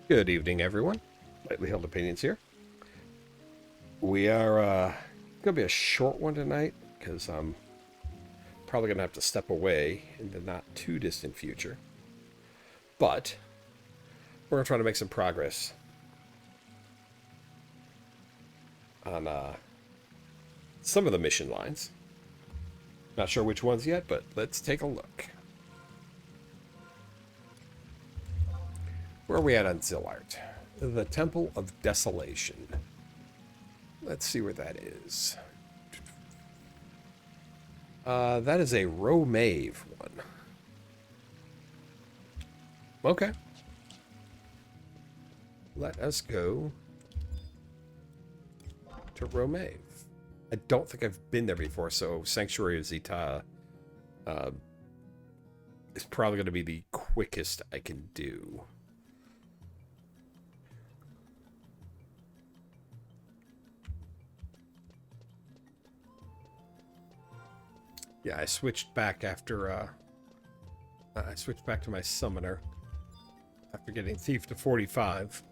Good evening, everyone. Lightly Held Opinions here. We are going to be a short one tonight because I'm probably going to have to step away in the not too distant future. But we're going to try to make some progress on some of the mission lines. Not sure which ones yet, but let's take a look. Where are we at on Zilart? The Temple of Desolation. Let's see where that is. That is a Romave one. Okay. Let us go to Romave. I don't think I've been there before, so Sanctuary of Zita is probably going to be the quickest I can do. Yeah, I switched back after I switched back to my summoner after getting Thief to 45.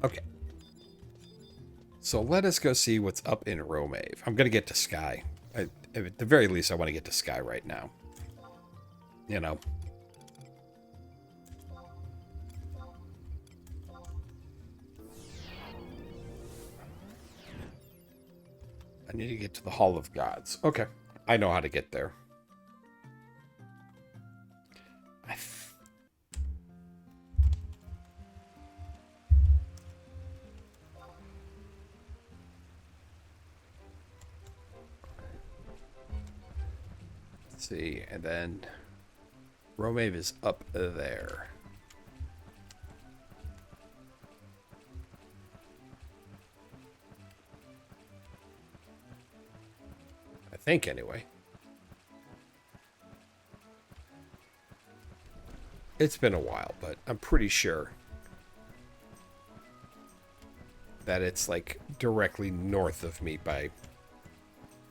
Okay. So let us go see what's up in Romave. I'm going to get to Sky. At the very least, I want to get to Sky right now. You know. I need to get to the Hall of Gods. Okay. I know how to get there. Let's see. And then Romave is up there. I think, anyway. It's been a while, but I'm pretty sure that it's like directly north of me by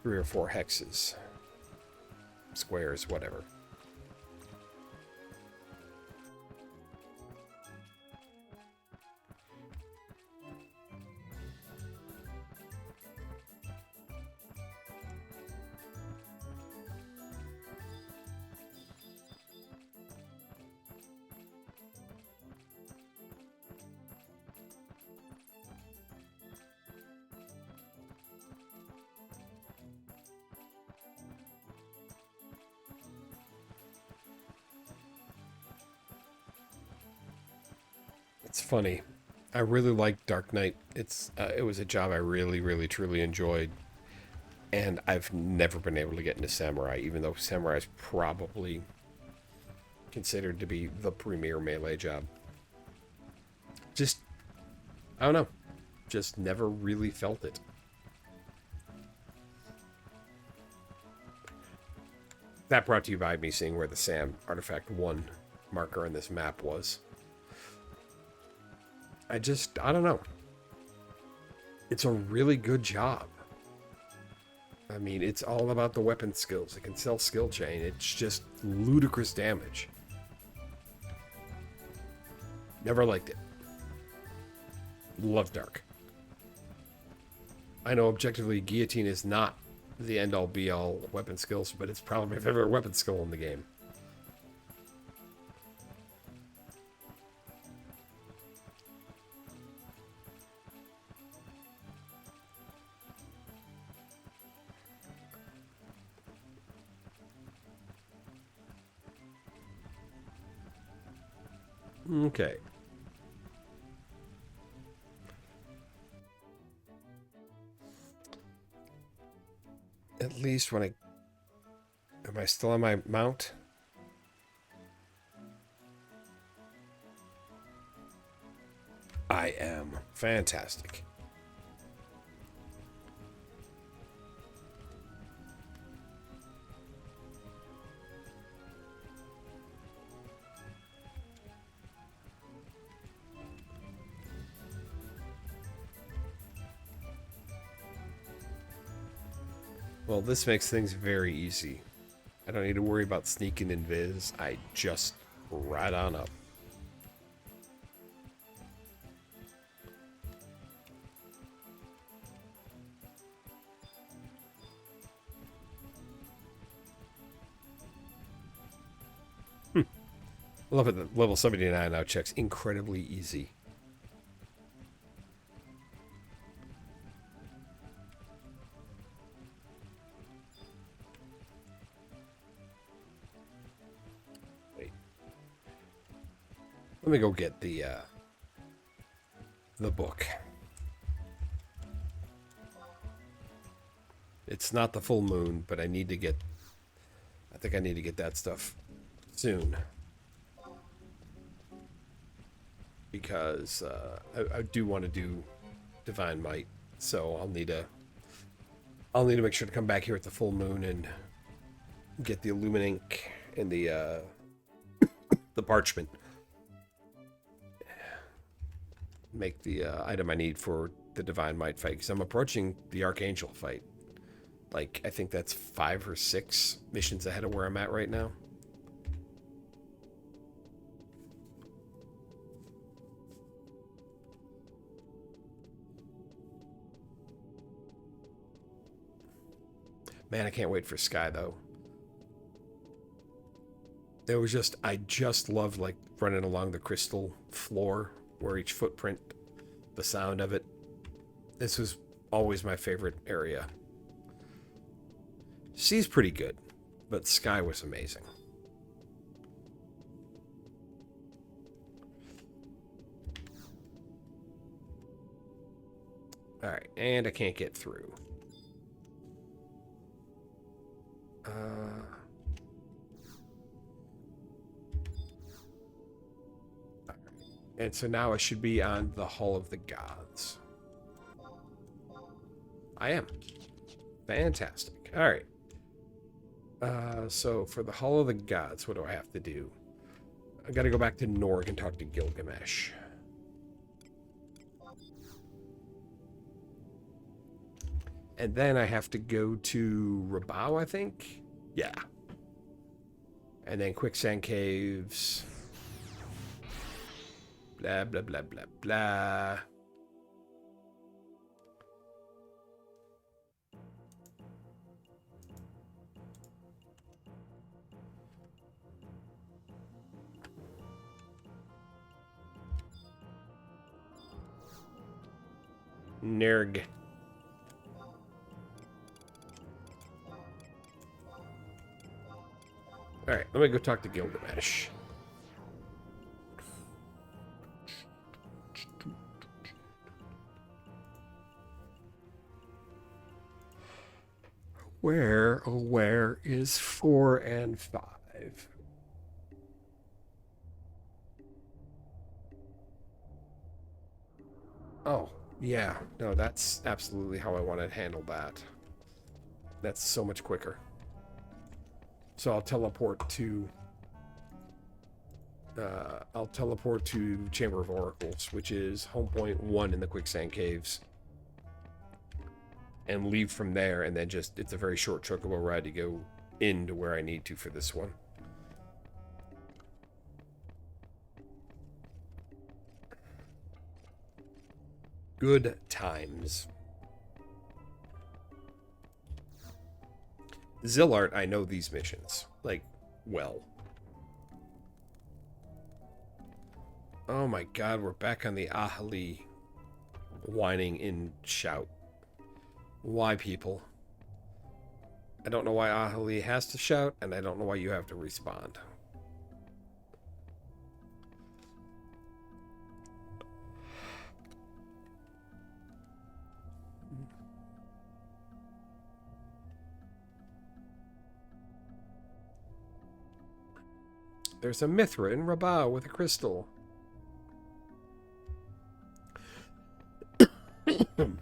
3 or 4 hexes. Squares, whatever. It's funny. I really like Dark Knight. It was a job I really, really, truly enjoyed, and I've never been able to get into Samurai, even though Samurai is probably considered to be the premier melee job. Just, I don't know. Just never really felt it. That brought to you by me seeing where the Sam Artifact 1 marker on this map was. I don't know. It's a really good job. I mean, it's all about the weapon skills. It can sell skill chain. It's just ludicrous damage. Never liked it. Love Dark. I know objectively Guillotine is not the end-all be-all weapon skills, but it's probably my favorite weapon skill in the game. Okay. At least when I... Am I still on my mount? I am. Fantastic. Well, this makes things very easy. I don't need to worry about sneaking in Viz. I just right on up. I love it that level 79 now checks incredibly easy. Wait. Let me go get the book. It's not the full moon, but I need to get... I think I need to get that stuff soon. Because I do want to do Divine Might. So I'll need to make sure to come back here at the full moon and get the Illuminink and the parchment. Make the item I need for the Divine Might fight, because I'm approaching the Archangel fight. Like, I think that's 5 or 6 missions ahead of where I'm at right now. Man, I can't wait for Sky, though. It was just, I just loved, like, running along the crystal floor where each footprint, the sound of it. This was always my favorite area. Sea's pretty good, but Sky was amazing. Alright, and I can't get through. And so now I should be on the Hall of the Gods. I am. Fantastic. Alright. So for the Hall of the Gods, what do I have to do? I gotta go back to Norg and talk to Gilgamesh. And then I have to go to Rabao, I think? Yeah. And then Quicksand Caves. Blah, blah, blah, blah, blah. Nerg. Alright, let me go talk to Gilgamesh. Where is 4 and 5? Oh, yeah. No, that's absolutely how I want to handle that. That's so much quicker. So I'll teleport to Chamber of Oracles, which is home point 1 in the Quicksand Caves, and leave from there, and then just, it's a very short chocobo ride to go into where I need to for this one. Good times. Zilart, I know these missions, like, well. Oh my god, we're back on the Ahali whining in shout. Why, people? I don't know why Ahali has to shout, and I don't know why you have to respond. There's a Mithra in Rabao with a crystal. Okay.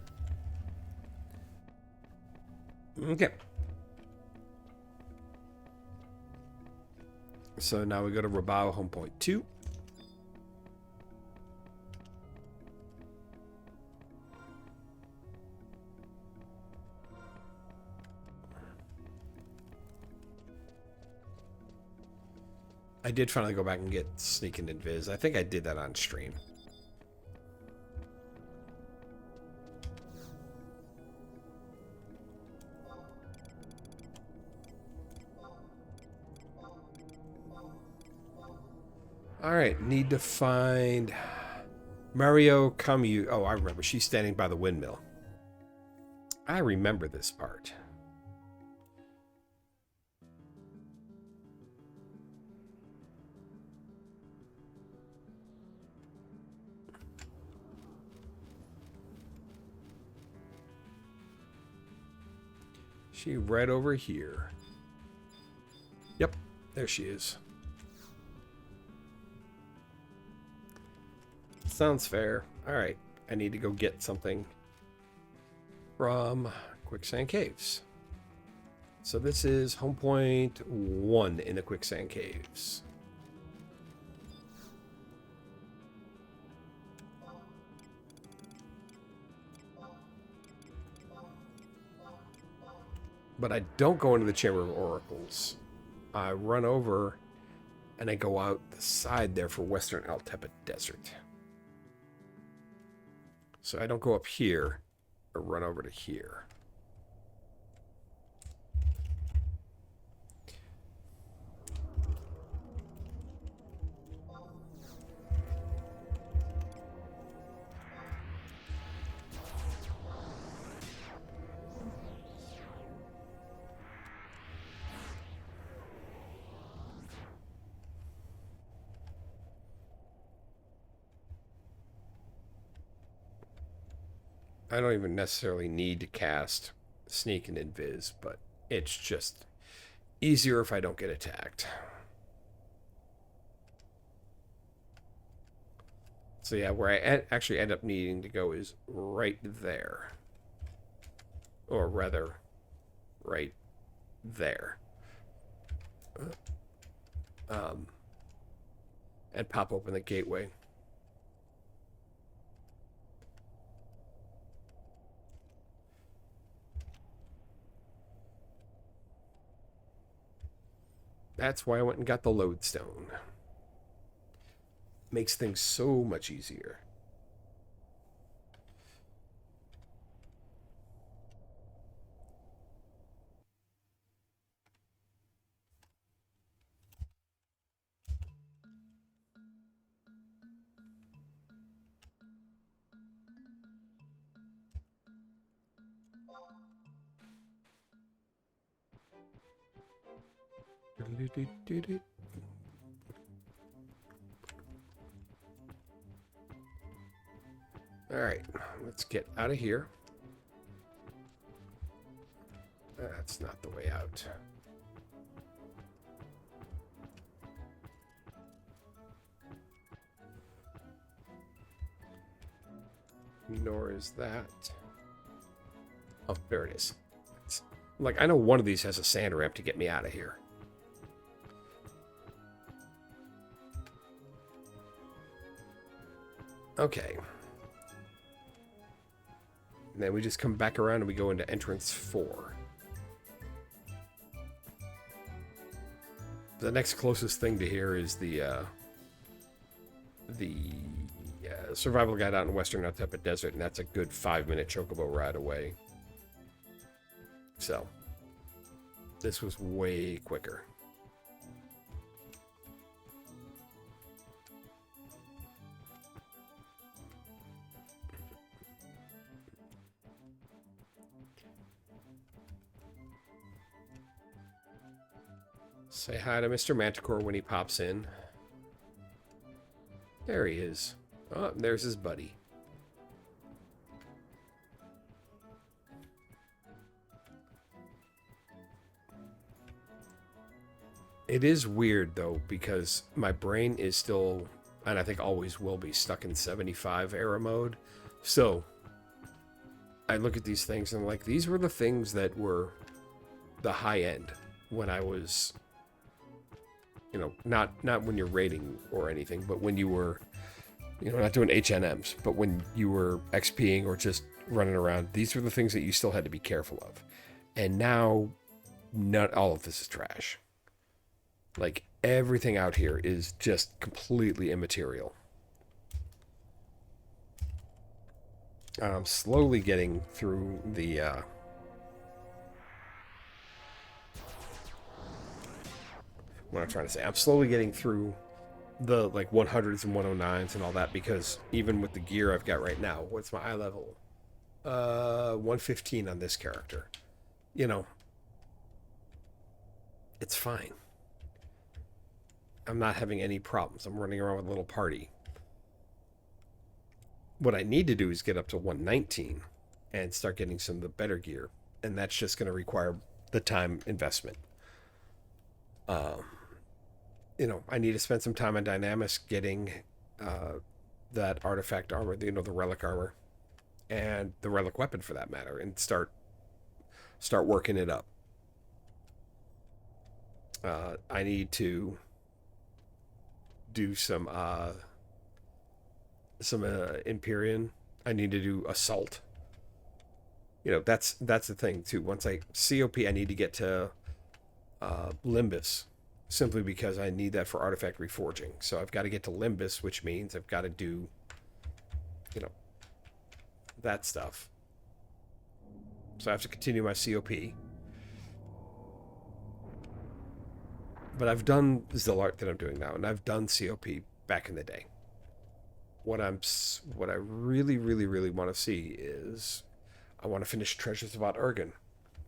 So now we go to Rabao home point 2. I did finally go back and get Sneaking and Viz. I think I did that on stream. Alright, need to find Mario Camus. Oh, I remember. She's standing by the windmill. I remember this part. She right over here. Yep, there she is. Sounds fair. Alright, I need to go get something from Quicksand Caves. So this is home point 1 in the Quicksand Caves. But I don't go into the Chamber of Oracles. I run over and I go out the side there for Western Altepa Desert. So I don't go up here or run over to here. I don't even necessarily need to cast Sneak and Invis, but it's just easier if I don't get attacked. So yeah, where I actually end up needing to go is right there. Or rather, right there. And pop open the gateway. That's why I went and got the lodestone. Makes things so much easier. Alright, let's get out of here. That's not the way out. Nor is that. Oh, there it is. Like, I know one of these has a sand ramp to get me out of here. Okay. And then we just come back around and we go into entrance 4. The next closest thing to here is the survival guide out in Western Altepa Desert, and that's a good 5-minute chocobo ride away. So, this was way quicker. Say hi to Mr. Manticore when he pops in. There he is. Oh, there's his buddy. It is weird, though, because my brain is still, and I think always will be, stuck in 75 era mode. So, I look at these things and I'm like, these were the things that were the high end when I was, you know, not when you're raiding or anything, but when you were, you know, not doing HNMs, but when you were XPing or just running around, these were the things that you still had to be careful of. And now, not all of this is trash. Like, everything out here is just completely immaterial. I'm slowly getting through the, what I'm trying to say. I'm slowly getting through the, like, 100s and 109s and all that, because even with the gear I've got right now, what's my eye level? 115 on this character. You know, it's fine. I'm not having any problems. I'm running around with a little party. What I need to do is get up to 119 and start getting some of the better gear. And that's just going to require the time investment. You know, I need to spend some time on Dynamis getting that artifact armor, you know, the relic armor, and the relic weapon for that matter, and start working it up. I need to do some Empyrean. I need to do assault. You know, that's the thing too. Once I COP, I need to get to Limbus, simply because I need that for artifact reforging. So I've got to get to Limbus, which means I've got to do, you know, that stuff. So I have to continue my COP. But I've done Zilart that I'm doing now, and I've done COP back in the day. What I really, really, really want to see is I want to finish Treasures of Ot Urgen,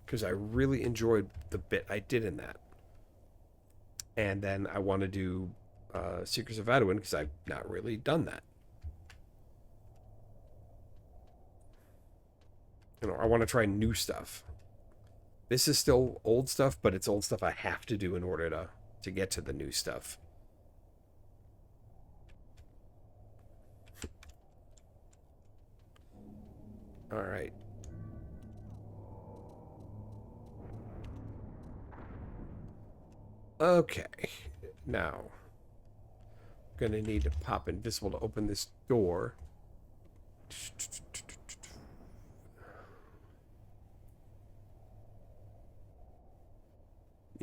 because I really enjoyed the bit I did in that. And then I want to do Secrets of Adowan, because I've not really done that. You know, I want to try new stuff. This is still old stuff, but it's old stuff I have to do in order to get to the new stuff. All right. Okay. Now, I'm going to need to pop invisible to open this door.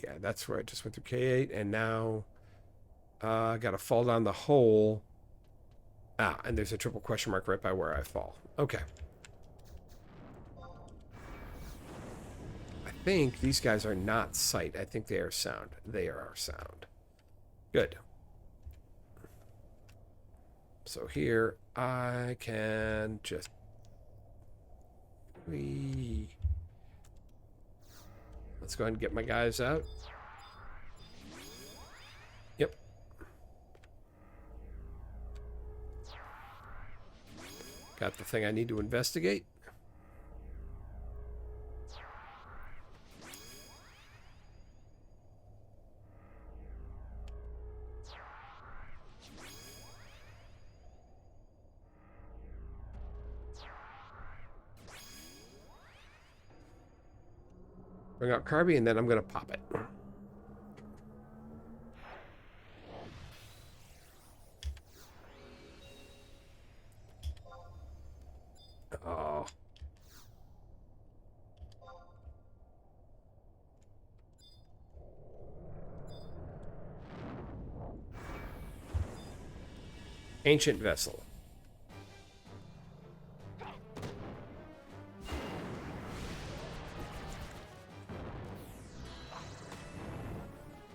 Yeah, that's where I just went through K8, and now I got to fall down the hole. Ah, and there's a triple question mark right by where I fall. Okay. I think these guys are not sight. I think they are sound. They are our sound. Good. So here I can just... Let's go ahead and get my guys out. Yep. Got the thing I need to investigate. Bring out Carby, and then I'm going to pop it. Oh. Ancient Vessel.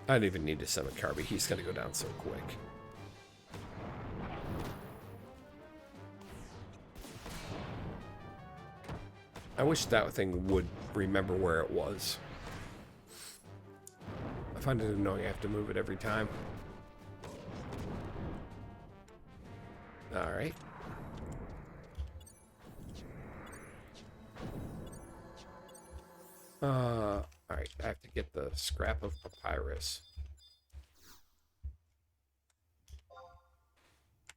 I don't even need to summon Carby. He's going to go down so quick. I wish that thing would remember where it was. I find it annoying I have to move it every time. Alright. Alright, I have to get the scrap of papyrus.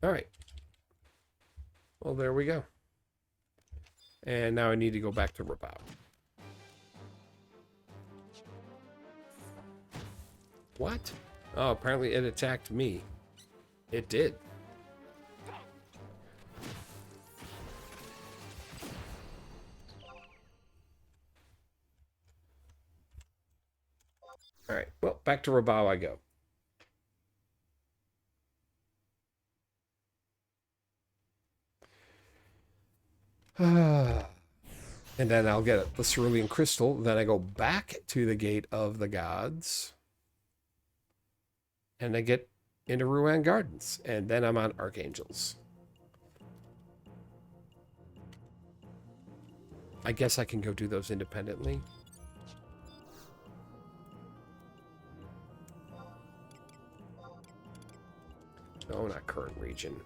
Alright. Well, there we go. And now I need to go back to Rabao. What? Oh, apparently it attacked me. It did. Alright, well, back to Rabao I go. And then I'll get the cerulean crystal. Then I go back to the Gate of the Gods. And I get into Ruan Gardens. And then I'm on Archangels. I guess I can go do those independently. No, not current region.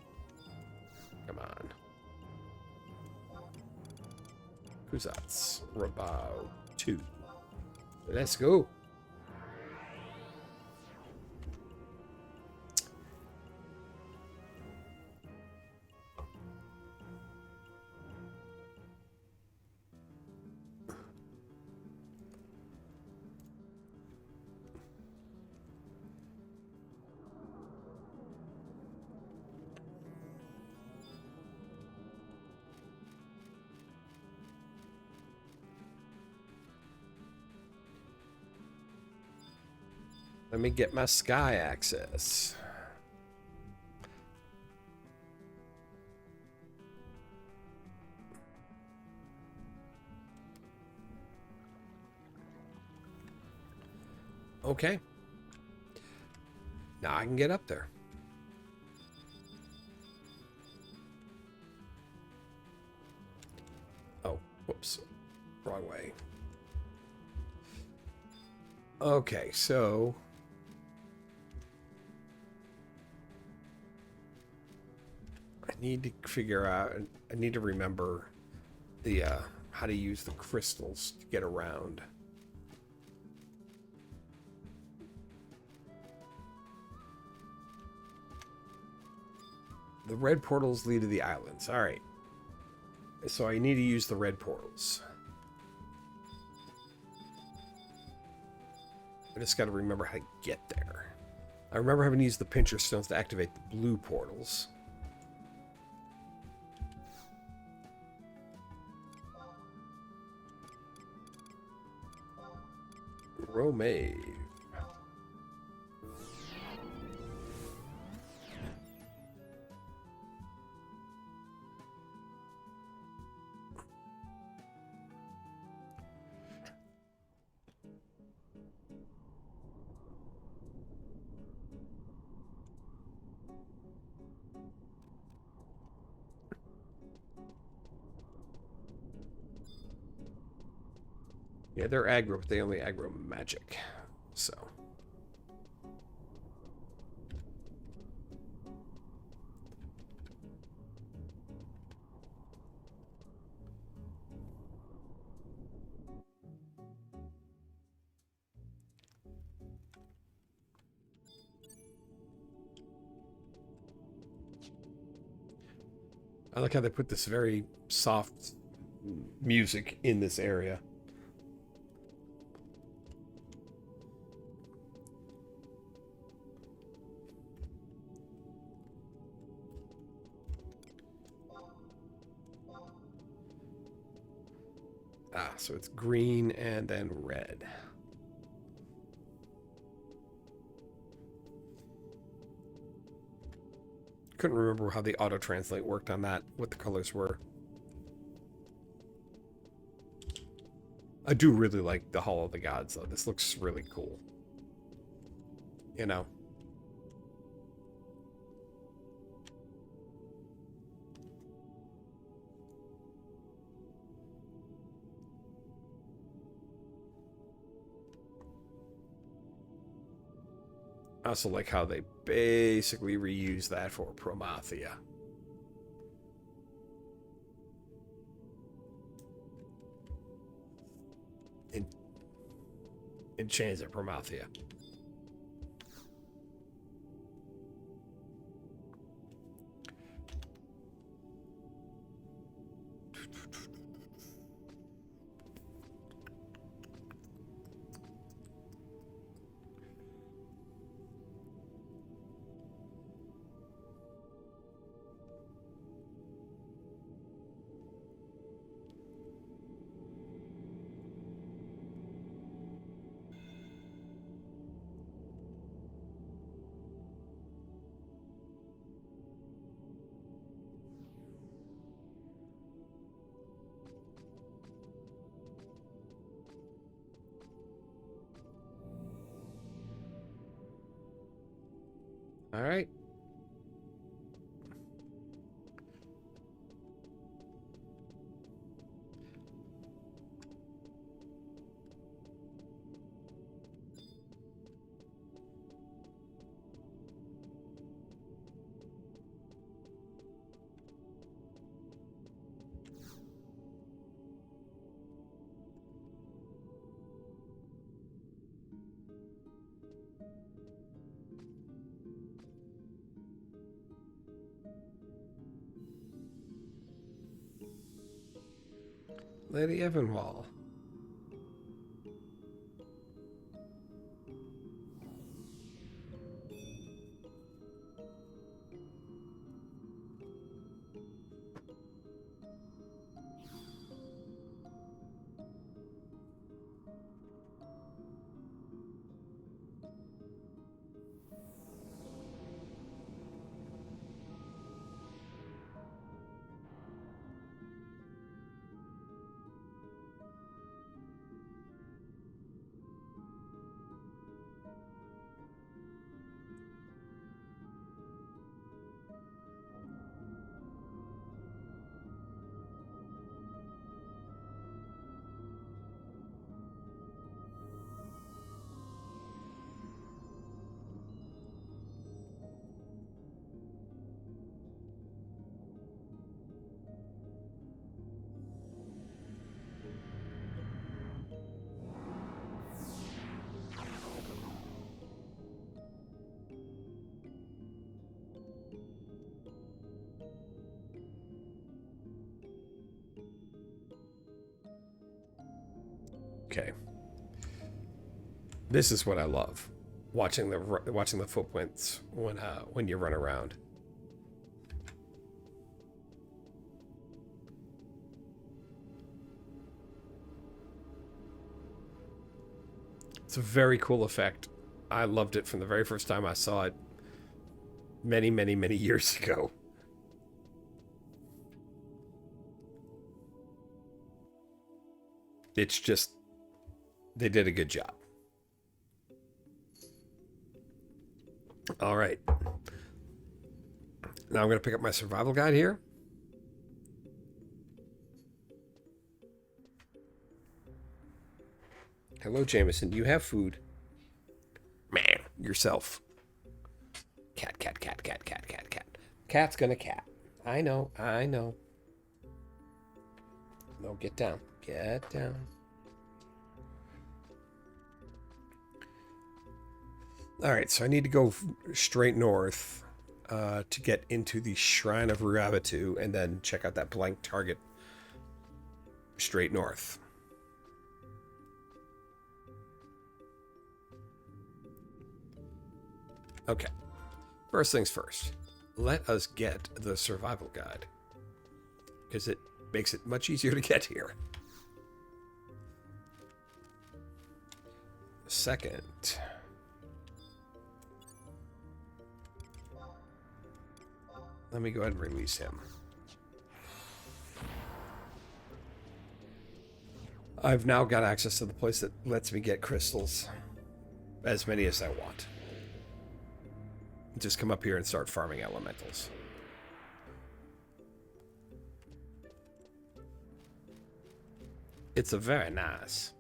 Come on. Kuzats. Rabao 2. Let's go. Let me get my sky access. Okay. Now I can get up there. Oh, whoops. Wrong way. Okay, so I need to figure out, I need to remember the how to use the crystals to get around. The red portals lead to the islands. All right. So I need to use the red portals. I just got to remember how to get there. I remember having to use the pincher stones to activate the blue portals. Romave. Yeah, they're aggro, but they only aggro magic. So. I like how they put this very soft music in this area. Ah, so it's green and then red. Couldn't remember how the auto-translate worked on that, what the colors were. I do really like the Hall of the Gods, though. This looks really cool. You know? I also like how they basically reuse that for Promathia. In Chains of Promathia. All right. Lady Evanwall. Okay. This is what I love. Watching the footprints when you run around. It's a very cool effect. I loved it from the very first time I saw it many, many, many years ago. It's just, they did a good job. All right. Now I'm going to pick up my survival guide here. Hello, Jameson. Do you have food? Man, yourself. Cat, cat, cat, cat, cat, cat, cat. Cat's gonna cat. I know, I know. No, get down. Get down. Alright, so I need to go straight north to get into the Shrine of Ruabitu and then check out that blank target straight north. Okay. First things first. Let us get the survival guide, because it makes it much easier to get here. Second, let me go ahead and release him. I've now got access to the place that lets me get crystals, as many as I want. Just come up here and start farming elementals. It's a very nice.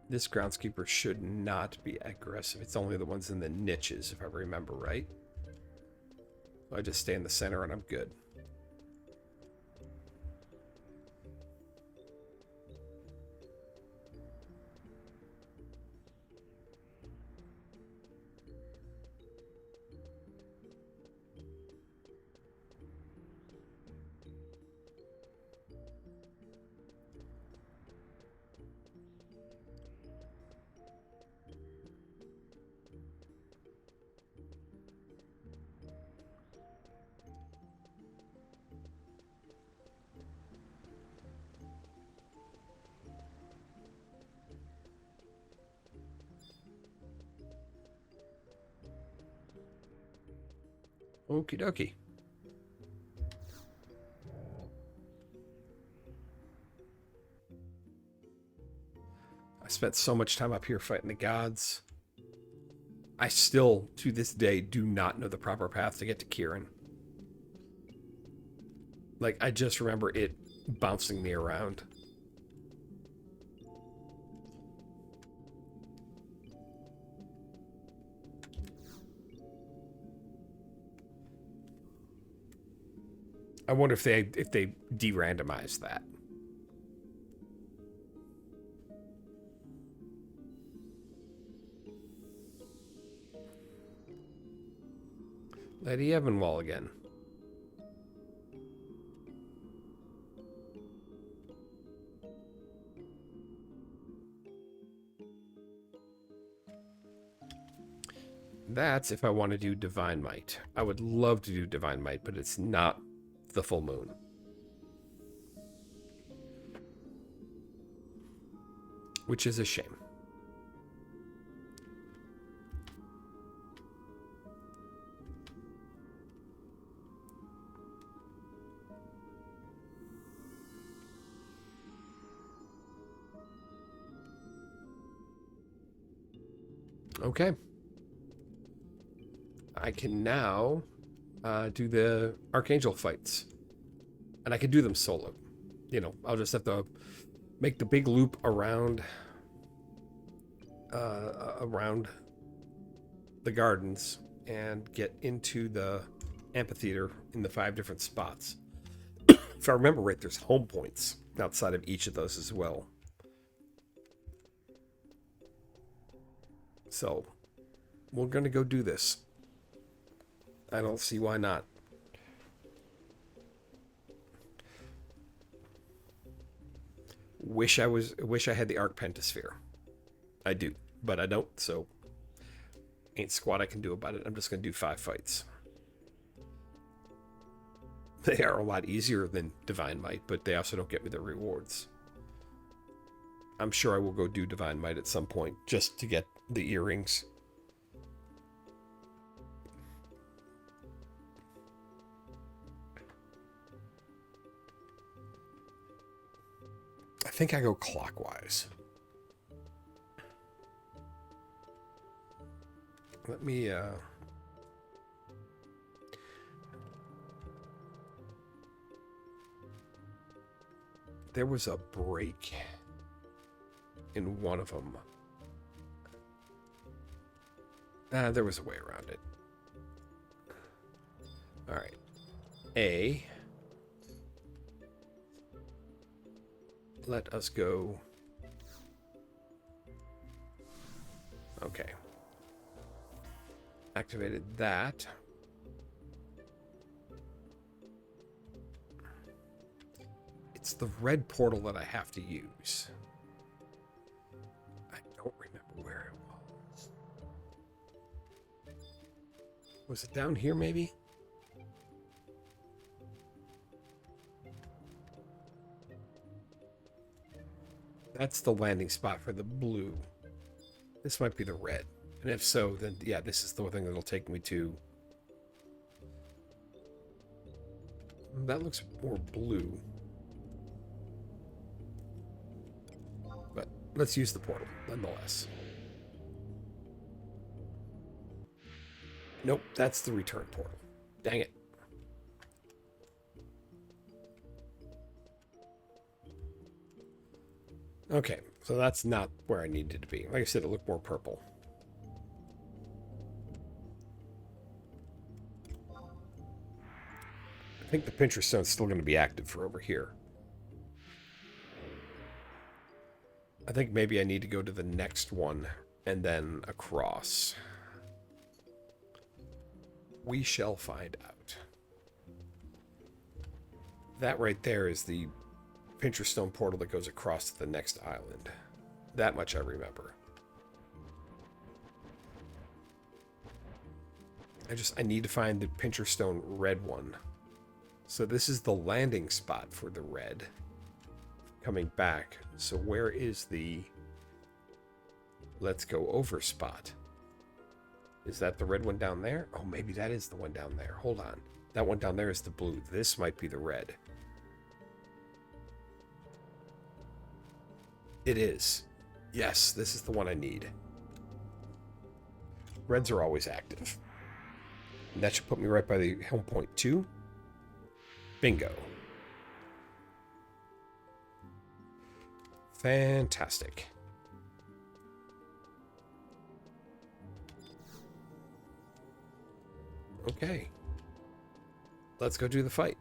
This groundskeeper should not be aggressive. It's only the ones in the niches, if I remember right. I just stay in the center and I'm good. Okie dokie. I spent so much time up here fighting the gods. I still, to this day, do not know the proper path to get to Kieran. Like, I just remember it bouncing me around. I wonder if they de-randomized that. Lady Evanwall again. That's if I want to do Divine Might. I would love to do Divine Might, but it's not the full moon. Which is a shame. Okay. I can now do the Archangel fights. And I can do them solo. You know, I'll just have to make the big loop around around the gardens and get into the amphitheater in the 5 different spots. If I remember right, there's home points outside of each of those as well. So, we're going to go do this. I don't see why not. Wish I had the Arc Pentasphere. I do, but I don't, so ain't squat I can do about it. I'm just going to do 5 fights. They are a lot easier than Divine Might, but they also don't get me the rewards. I'm sure I will go do Divine Might at some point just to get the earrings. I think I go clockwise. Let me there was a break in one of them. There was a way around it. All right. A. Let us go. Okay. Activated that. It's the red portal that I have to use. I don't remember where it was. Was it down here, maybe? That's the landing spot for the blue. This might be the red. And if so, then yeah, this is the thing that'll take me to... That looks more blue. But let's use the portal, nonetheless. Nope, that's the return portal. Dang it. Okay, so that's not where I needed to be. Like I said, it looked more purple. I think the Pinterest Stone's still going to be active for over here. I think maybe I need to go to the next one and then across. We shall find out. That right there is the Pinterest Stone portal that goes across to the next island. That much I remember. I need to find the Pinterest Stone red one. So this is the landing spot for the red. Coming back. So where is the let's go over spot? Is that the red one down there? Oh, maybe that is the one down there. Hold on. That one down there is the blue. This might be the red. It is. Yes, this is the one I need. Reds are always active. And that should put me right by the helm point 2. Bingo. Fantastic. Okay. Let's go do the fight.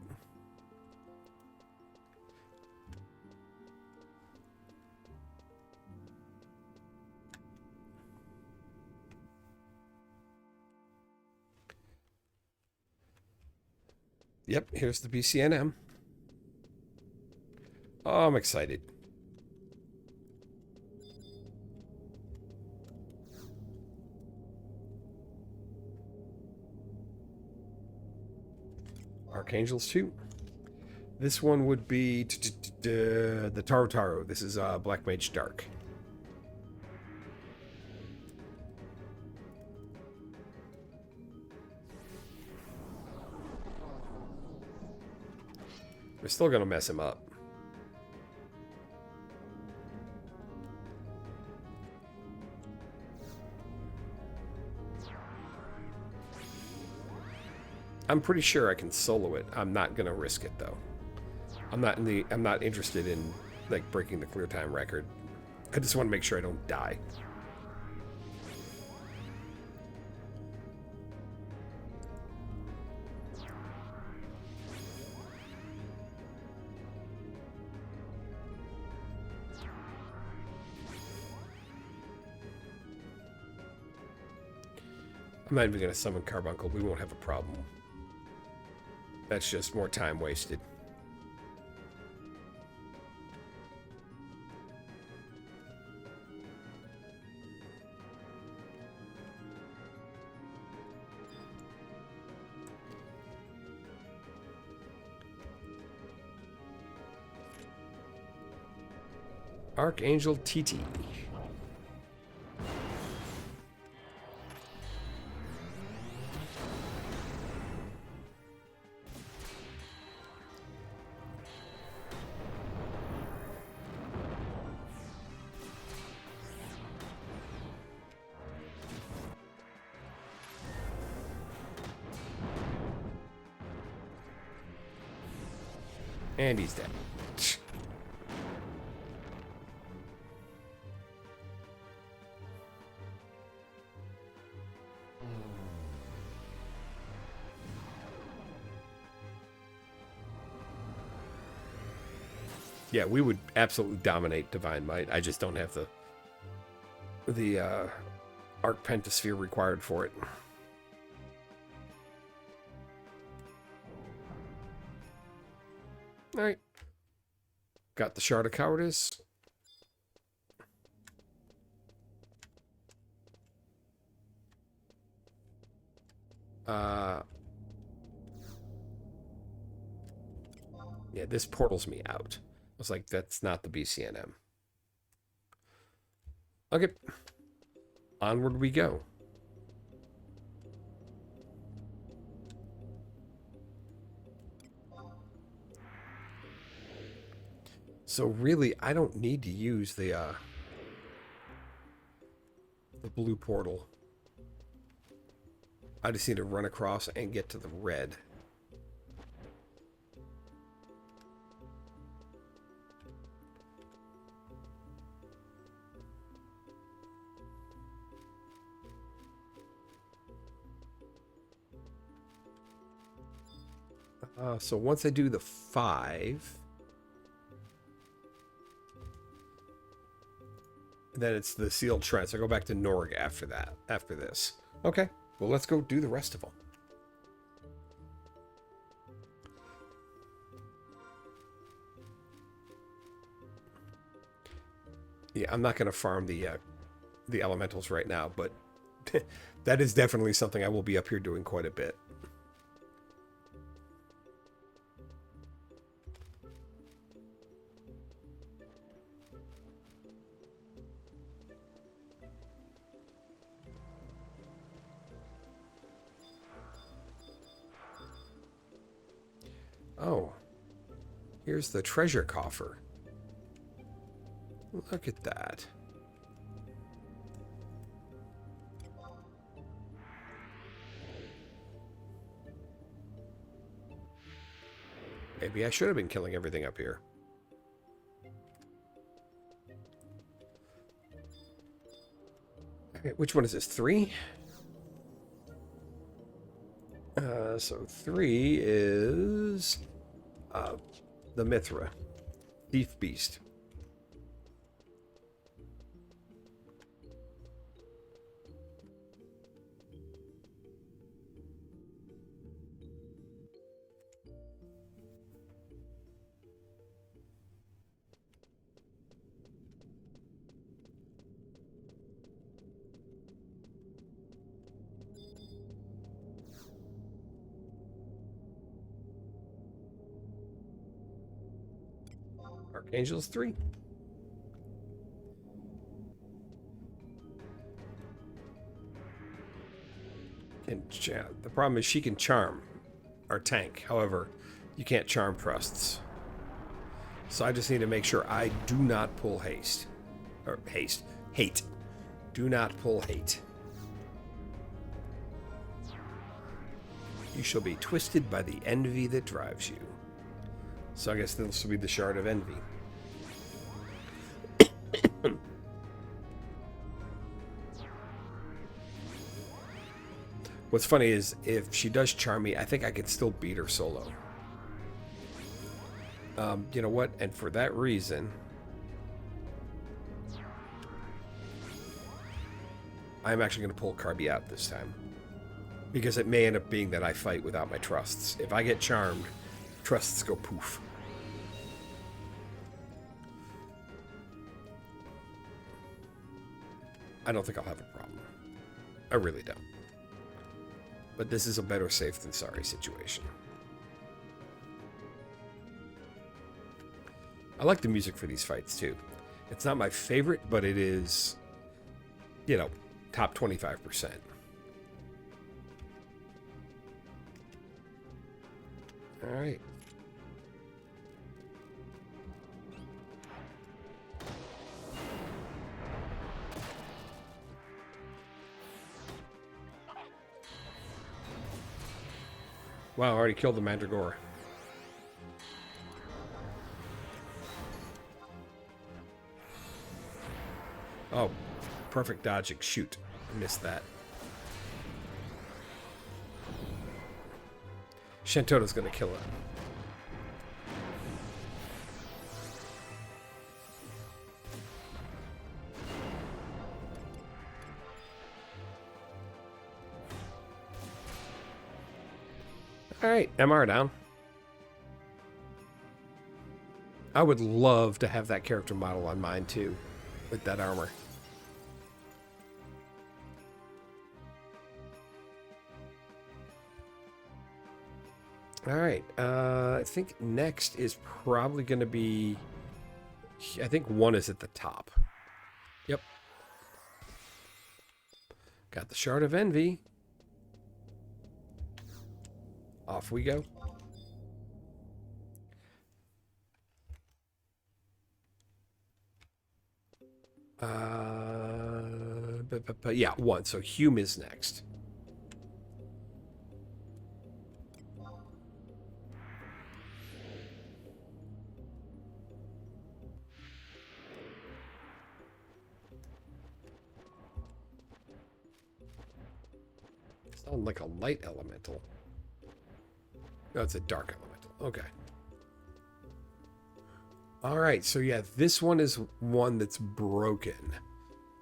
Yep, here's the BCNM. Oh, I'm excited. Archangels 2. This one would be the Taro. This is Black Mage Dark. We're still going to mess him up. I'm pretty sure I can solo it. I'm not going to risk it though. I'm not interested in like breaking the clear time record. I just want to make sure I don't die. I'm not even going to summon Carbuncle. We won't have a problem. That's just more time wasted. Archangel TT. And he's dead. Yeah, we would absolutely dominate Divine Might. I just don't have the Arc Pentasphere required for it. Alright. Got the Shard of Cowardice. Yeah, this portals me out. I was like, that's not the BCNM. Okay. Onward we go. So really, I don't need to use the blue portal. I just need to run across and get to the red. So once I do the 5, then it's the sealed shrine. So I go back to Norg after that, after this. Okay, well, let's go do the rest of them. Yeah, I'm not going to farm the elementals right now, but that is definitely something I will be up here doing quite a bit. Here's the treasure coffer. Look at that. Maybe I should have been killing everything up here. Okay, which one is this? 3? So 3 is the Mithra, Thief Beast. Archangel's 3. The problem is she can charm our tank. However, you can't charm thrusts. So I just need to make sure I do not pull haste. Or haste. Hate. Do not pull hate. You shall be twisted by the envy that drives you. So I guess this will be the Shard of Envy. What's funny is, if she does charm me, I think I could still beat her solo. You know what? And for that reason, I'm actually going to pull Carby out this time. Because it may end up being that I fight without my trusts. If I get charmed, trusts go poof. I don't think I'll have a problem. I really don't. But this is a better safe than sorry situation. I like the music for these fights too. It's not my favorite, but it is, you know, top 25%. All right. Wow, I already killed the Mandragora. Oh, perfect dodging. Shoot. I missed that. Shantoto's gonna kill it. Alright, MR down. I would love to have that character model on mine too, with that armor. Alright, I think next is probably going to be... I think 1 is at the top. Yep. Got the Shard of Envy. Off we go. But yeah, 1. So Hume is next. Sound like a light elemental. No, it's a dark elemental. Okay. Alright, so yeah, this one is one that's broken.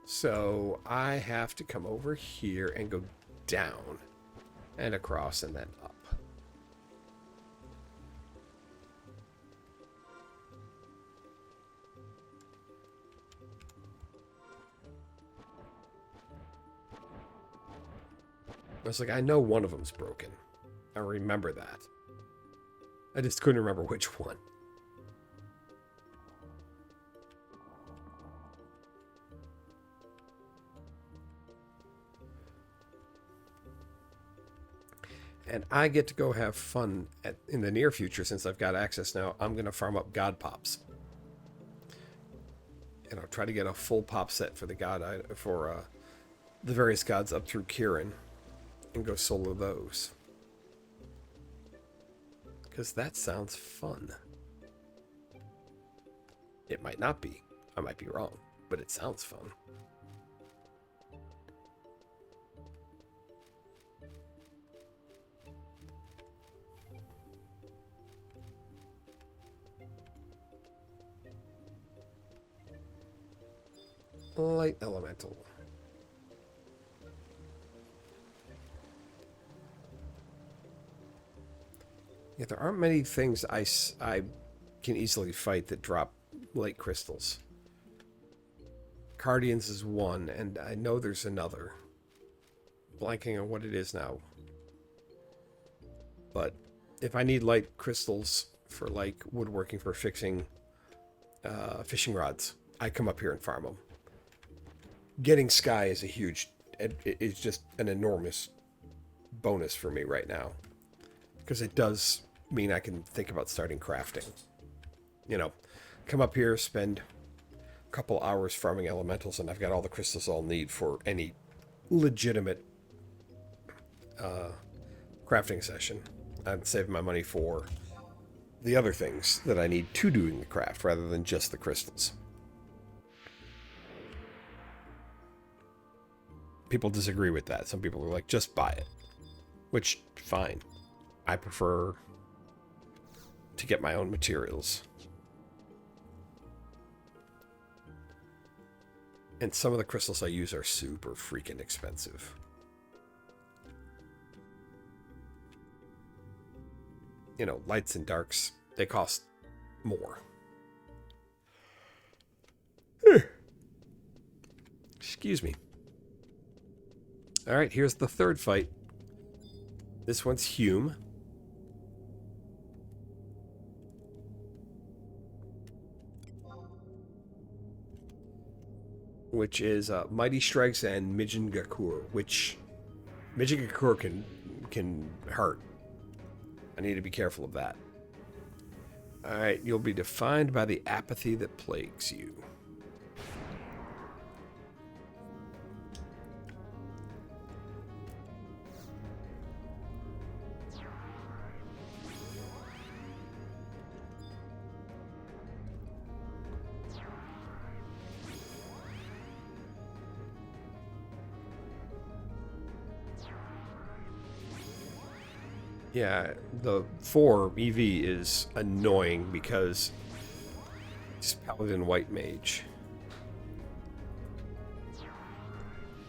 So I have to come over here and go down and across and then up. I was like, I know one of them's broken. I remember that. I just couldn't remember which one. And I get to go have fun in the near future since I've got access now. I'm going to farm up God Pops. And I'll try to get a full pop set for the various gods up through Kieran and go solo those. Because that sounds fun. It might not be. I might be wrong, but it sounds fun. Light elemental. Yeah, there aren't many things I can easily fight that drop light crystals. Guardians is one, and I know there's another. Blanking on what it is now. But if I need light crystals for like woodworking for fixing fishing rods, I come up here and farm them. Getting Sky is a huge, it's just an enormous bonus for me right now. Because it does mean I can think about starting crafting. You know, come up here, spend a couple hours farming elementals, and I've got all the crystals I'll need for any legitimate crafting session. I'm saving my money for the other things that I need to doing the craft rather than just the crystals. People disagree with that. Some people are like, just buy it. Which, fine. I prefer to get my own materials. And some of the crystals I use are super freaking expensive. You know, lights and darks, they cost more. Excuse me. Alright, here's the third fight. This one's Hume. Which is Mighty Strikes and Mijin Gakur, which Mijin Gakur can hurt. I need to be careful of that. Alright, you'll be defined by the apathy that plagues you. Yeah, the 4 EV is annoying because it's Paladin White Mage.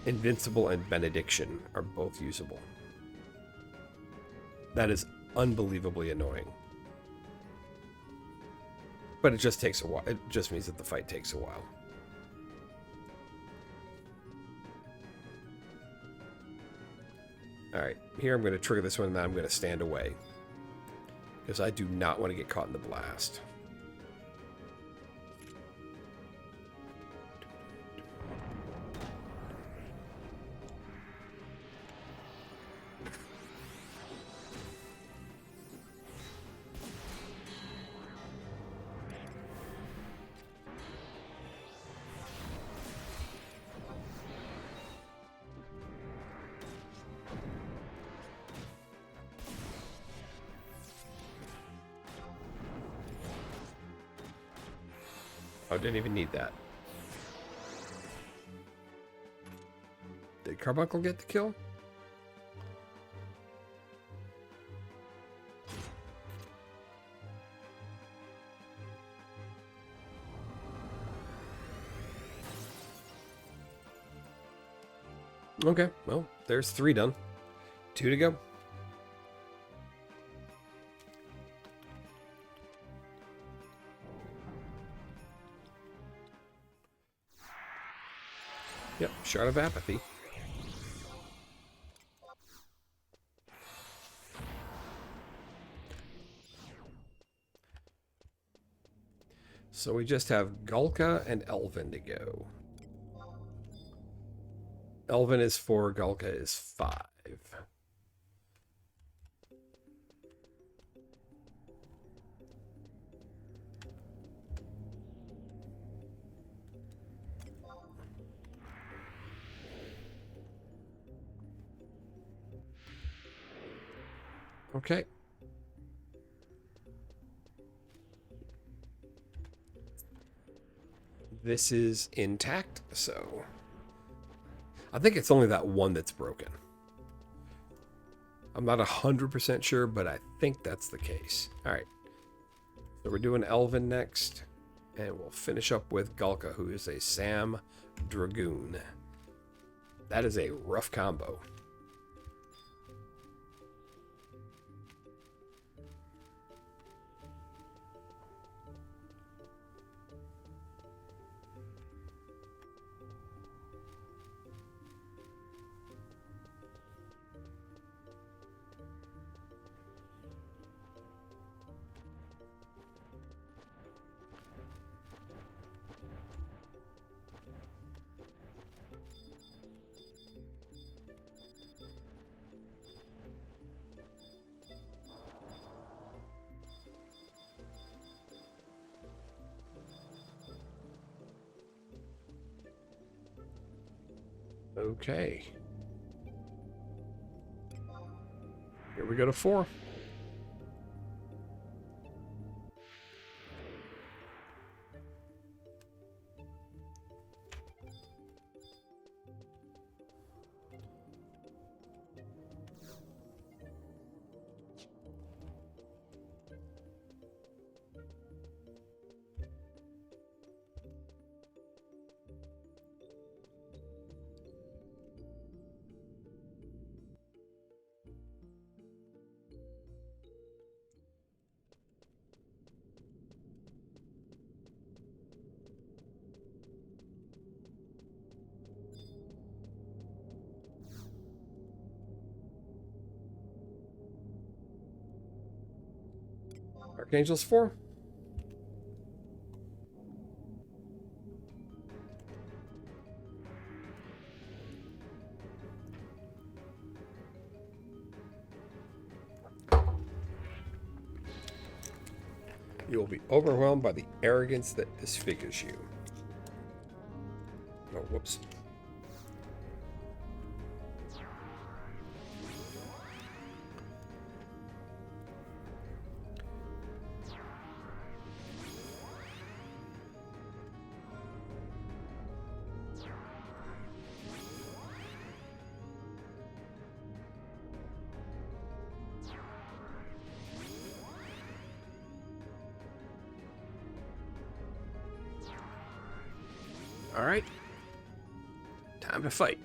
Invincible and Benediction are both usable. That is unbelievably annoying. But it just takes a while. It just means that the fight takes a while. Alright, here I'm going to trigger this one and then I'm going to stand away. Because I do not want to get caught in the blast. Oh, didn't even need that. Did Carbuncle get the kill? Okay, well, there's 3 done. 2 to go. Yep, Shard of Apathy. So we just have Gulka and Elven to go. Elven is 4, Gulka is 5. Okay. This is intact, so I think it's only that one that's broken. I'm not 100% sure, but I think that's the case. All right. So we're doing Elven next, and we'll finish up with Gulka, who is a Sam Dragoon. That is a rough combo. Okay. Here we go to 4. Archangels 4. You will be overwhelmed by the arrogance that disfigures you. Oh, whoops. All right. Time to fight.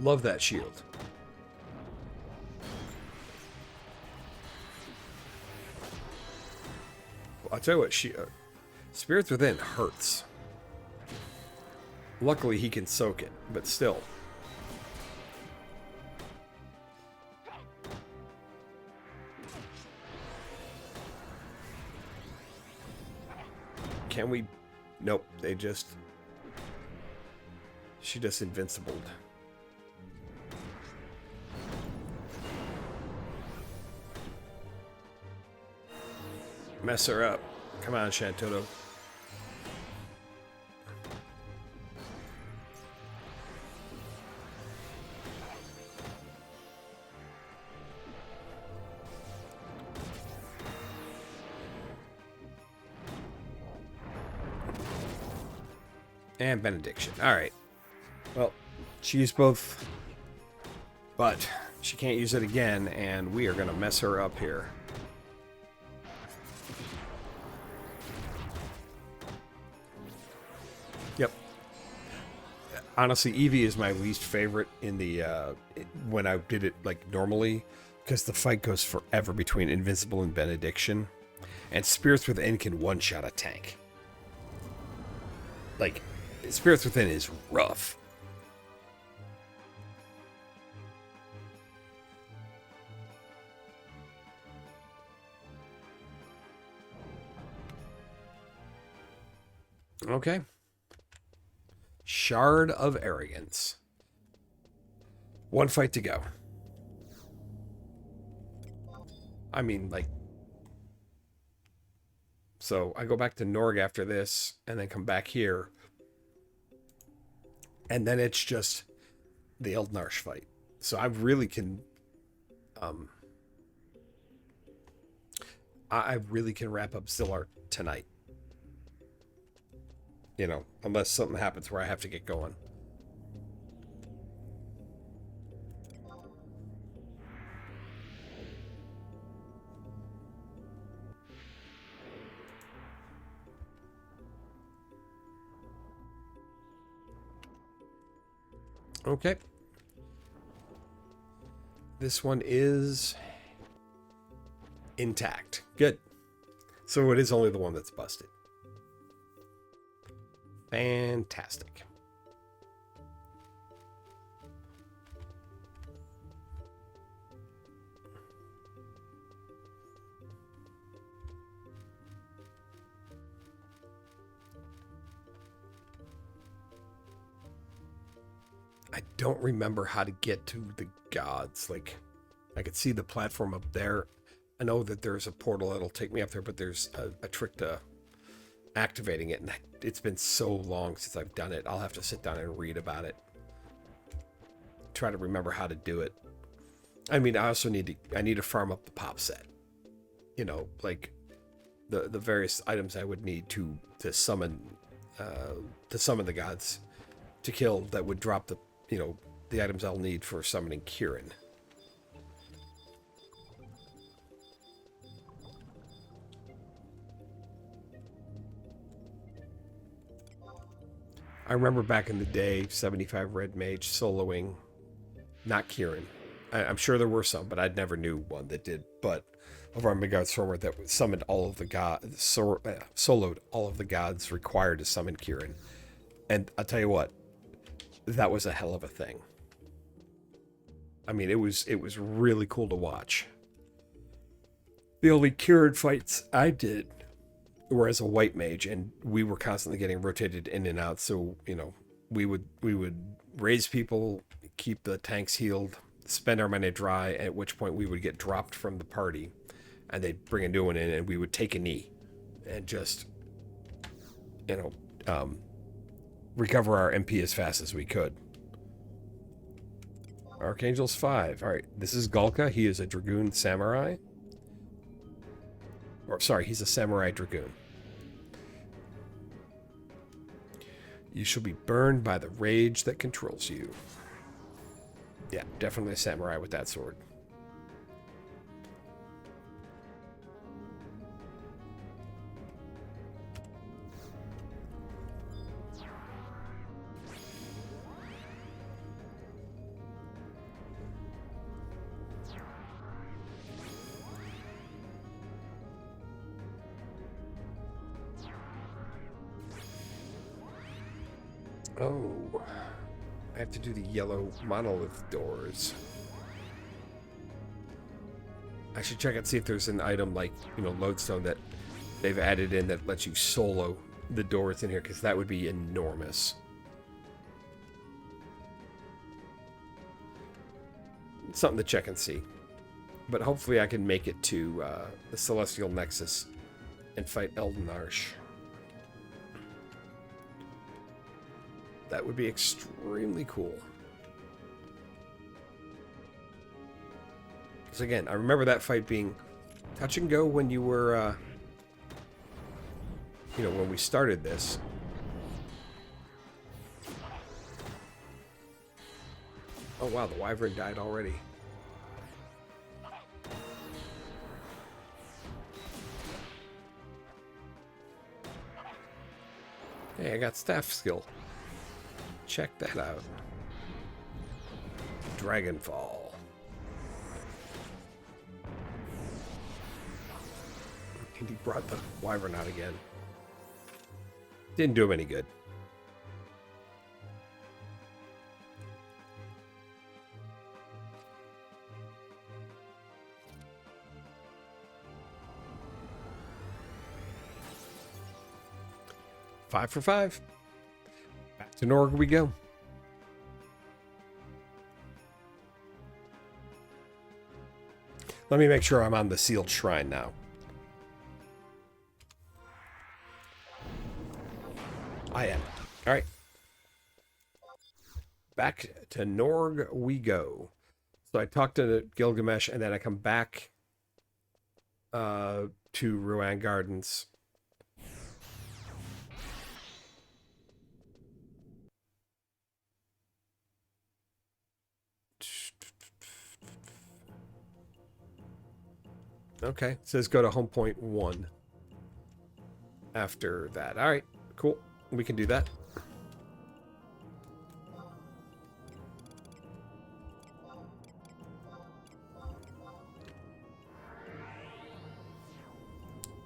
Love that shield. Well, I'll tell you what, Spirits Within hurts. Luckily, he can soak it, but still. Can we? Nope, she just invincibled. Mess her up. Come on, Shantoto. And Benediction. Alright. Well, she used both, but she can't use it again, and we are going to mess her up here. Yep. Honestly, Eevee is my least favorite in the when I did it like normally, because the fight goes forever between Invincible and Benediction, and Spirits Within can one-shot a tank. Like, Spirits Within is rough. Okay. Shard of Arrogance. One fight to go. I mean, like, so I go back to Norg after this, and then come back here, and then it's just the Eldnarsh fight. So I really can, um, I really can wrap up Zilart tonight. You know, unless something happens where I have to get going. Okay. This one is intact. Good. So it is only the one that's busted. Fantastic. I don't remember how to get to the gods. Like, I could see the platform up there. I know that there's a portal that'll take me up there, but there's a trick to activating it, and it's been so long since I've done it. I'll have to sit down and read about it. Try to remember how to do it. I mean, I also need to farm up the pop set. You know, like the various items I would need to summon the gods to kill that would drop the the items I'll need for summoning Kieran. I remember back in the day, 75 Red Mage soloing, not Kieran. I'm sure there were some, but I never knew one that did. But over on Midgard Stormer, that summoned all of the gods, soloed all of the gods required to summon Kieran. And I'll tell you what, that was a hell of a thing. I mean, it was really cool to watch. The only Kieran fights I did were as a white mage, and we were constantly getting rotated in and out. So we would raise people, keep the tanks healed, spend our money dry. At which point we would get dropped from the party, and they'd bring a new one in, and we would take a knee, and just recover our MP as fast as we could. Archangels 5. All right, this is Galka. He is a Dragoon Samurai. Or, sorry, he's a Samurai Dragoon. You shall be burned by the rage that controls you. Yeah, definitely a Samurai with that sword. Oh, I have to do the yellow monolith doors. I should check and see if there's an item like, lodestone that they've added in that lets you solo the doors in here, because that would be enormous. Something to check and see. But hopefully I can make it to the Celestial Nexus and fight Eldnarsh. That would be extremely cool. Because again, I remember that fight being touch and go when you were, when we started this. Oh wow, the wyvern died already. Hey, I got staff skill. Check that out. Dragonfall. And he brought the wyvern out again. Didn't do him any good. 5 for 5. Back to Norg we go. Let me make sure I'm on the sealed shrine now. I am. All right. Back to Norg we go. So I talked to Gilgamesh, and then I come back to Ruan Gardens. Okay, it says go to home point 1 after that. All right, cool. We can do that.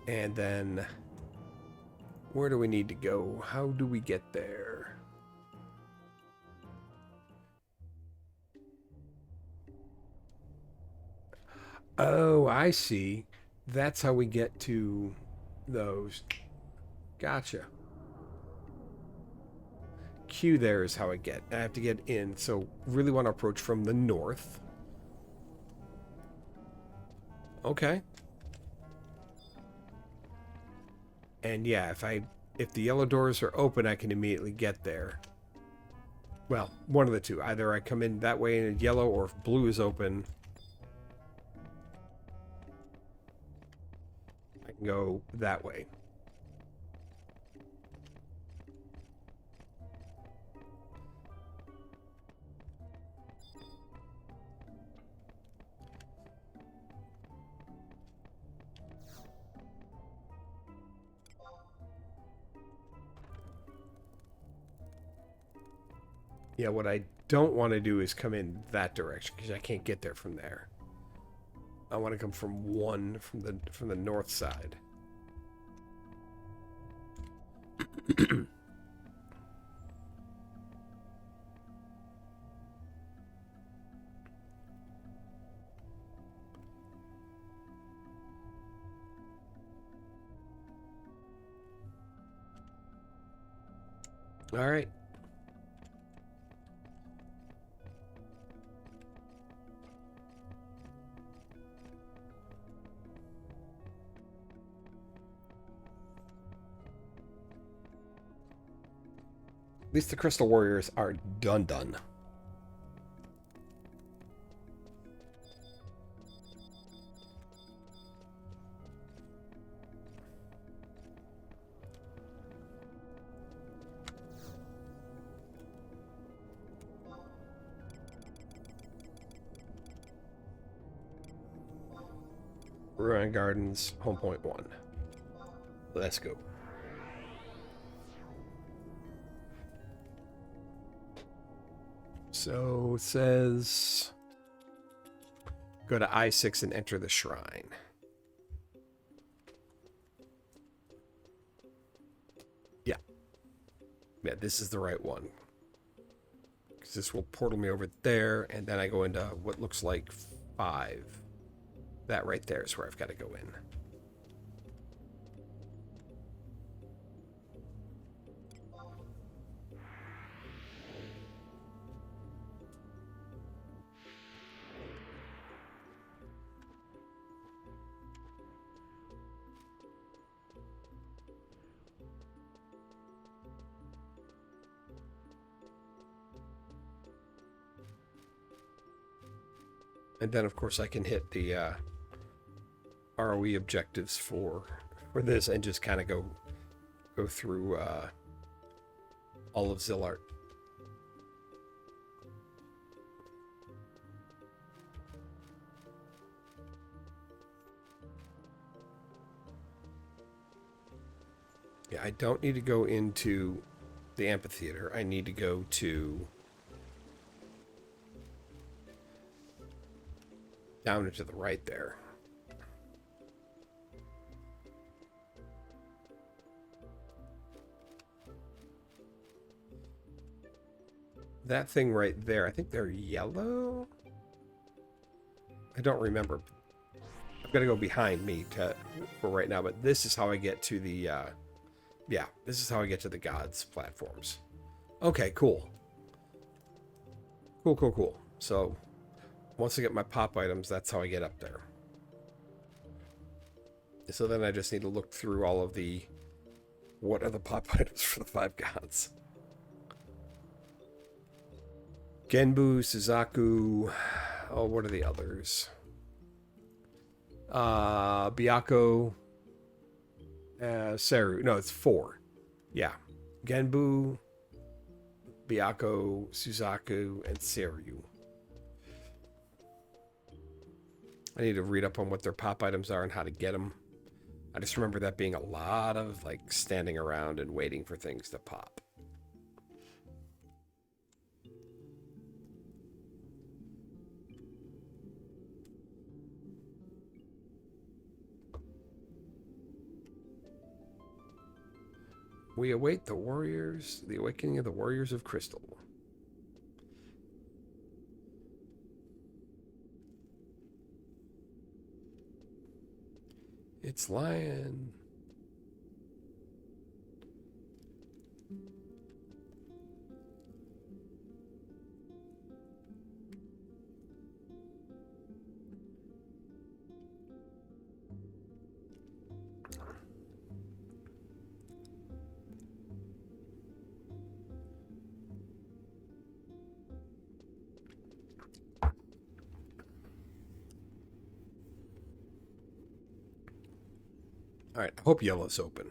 And then where do we need to go? How do we get there? Oh, I see. That's how we get to those. Gotcha. Q there is how I get. I have to get in. So really want to approach from the north. Okay. And yeah, if the yellow doors are open, I can immediately get there. Well, one of the two. Either I come in that way in yellow, or if blue is open, I can go that way. Yeah, what I don't want to do is come in that direction because I can't get there from there. I want to come from the north side. All right. At least the Crystal Warriors are done. Ruin Gardens, home point 1. Let's go. So it says go to I-6 and enter the shrine. Yeah. Yeah, this is the right one. Because this will portal me over there, and then I go into what looks like 5. That right there is where I've got to go in. And then, of course, I can hit the ROE objectives for this and just kind of go through all of Zilart. Yeah, I don't need to go into the amphitheater. I need to go to down and to the right there. That thing right there, I think they're yellow? I don't remember. I've got to go behind me for right now, but this is how I get to the Yeah, this is how I get to the gods platforms. Okay, cool. Cool, cool, cool. So once I get my pop items, that's how I get up there. So then I just need to look through all of the what are the pop items for the five gods. Genbu, Suzaku. Oh, what are the others? Byakko, Seru. No, it's four. Yeah. Genbu, Byakko, Suzaku, and Seru. I need to read up on what their pop items are and how to get them. I just remember that being a lot of like standing around and waiting for things to pop. We await the warriors, the awakening of the warriors of crystal. It's lion. All right, I hope yellow's open.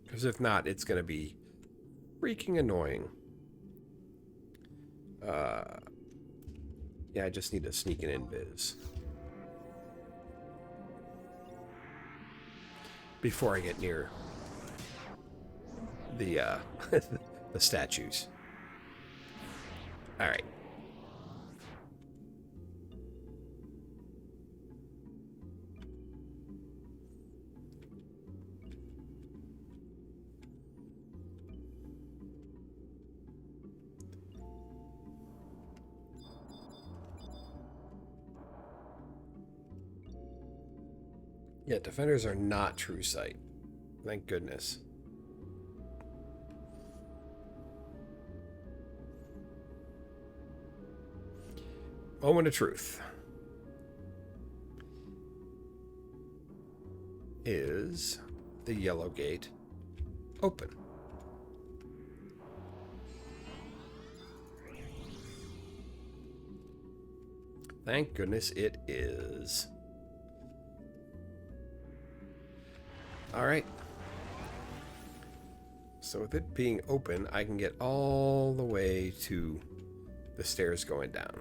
Because if not, it's going to be freaking annoying. Yeah, I just need to sneak an invis. Before I get near the the statues. All right. Yeah, defenders are not true sight. Thank goodness. Moment of truth. Is the yellow gate open? Thank goodness it is. All right. So with it being open, I can get all the way to the stairs going down.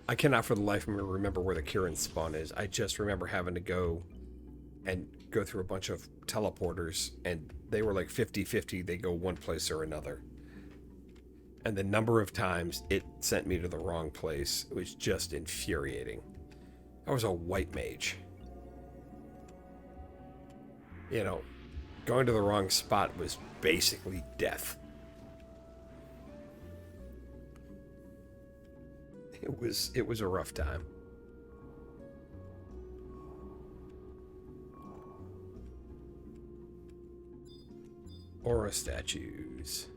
I cannot for the life of me remember where the Kirin spawn is. I just remember having to go through a bunch of teleporters, and they were like 50-50. They go one place or another. And the number of times it sent me to the wrong place was just infuriating. I was a white mage. You know, going to the wrong spot was basically death. It was a rough time. Aura statues.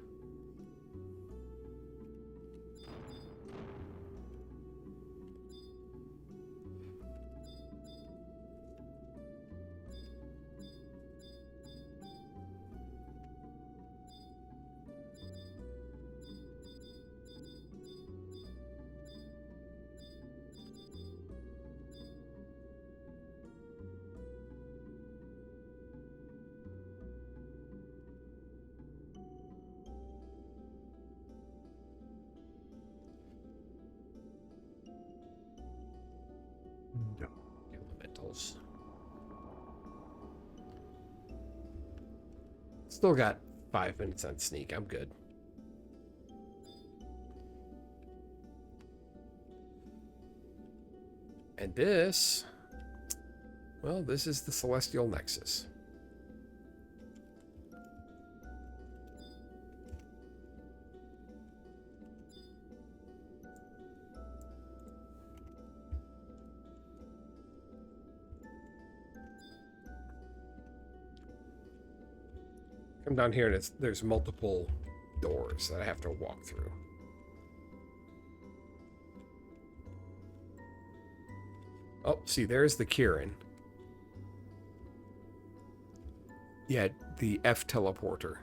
Elementals. Still got 5 minutes on sneak. I'm good. And this, well, this is the Celestial Nexus. Come down here and there's multiple doors that I have to walk through. Oh, see, there's the Kieran. Yeah, the F teleporter.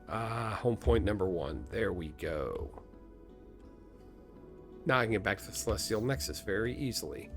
Home point number 1. There we go. Now I can get back to the Celestial Nexus very easily.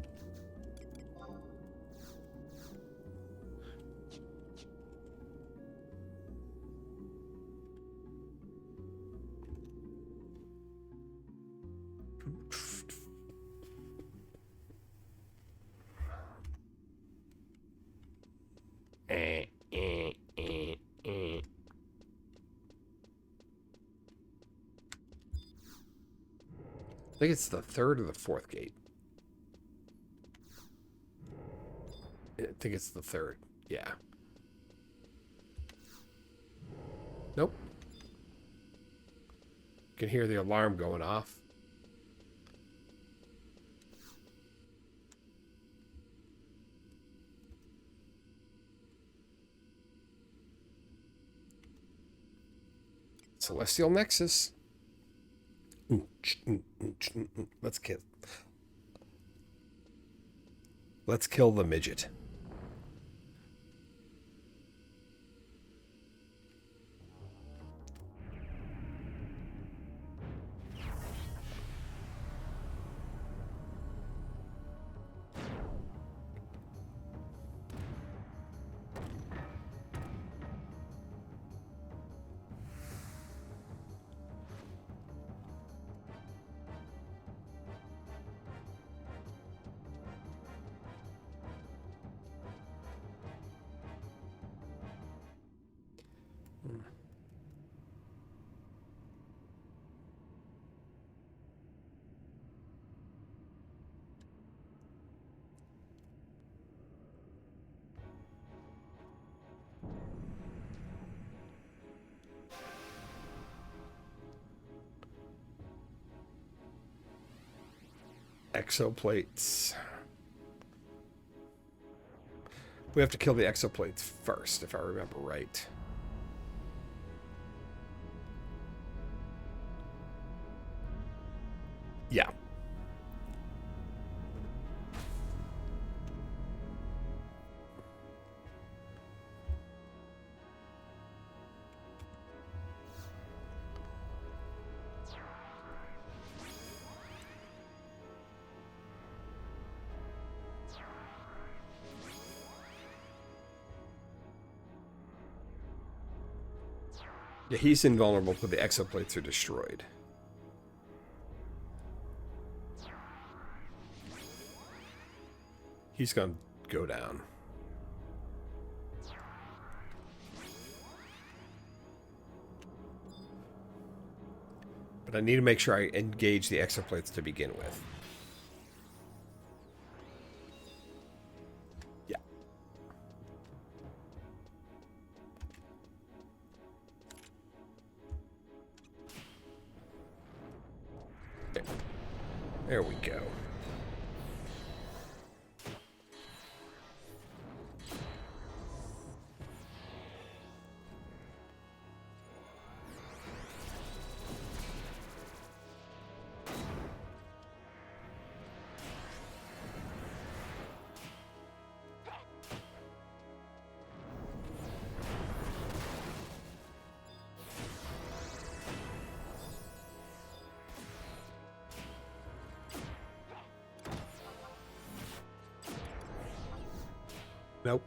I think it's the 3rd or the 4th gate. I think it's the 3rd. Yeah. Nope. You can hear the alarm going off. Celestial Nexus. Let's kill. Let's kill the midget. Exoplates. We have to kill the exoplates first, if I remember right. Yeah. Yeah, he's invulnerable till the exoplates are destroyed. He's gonna go down. But I need to make sure I engage the exoplates to begin with. Yeah. There we go. Nope.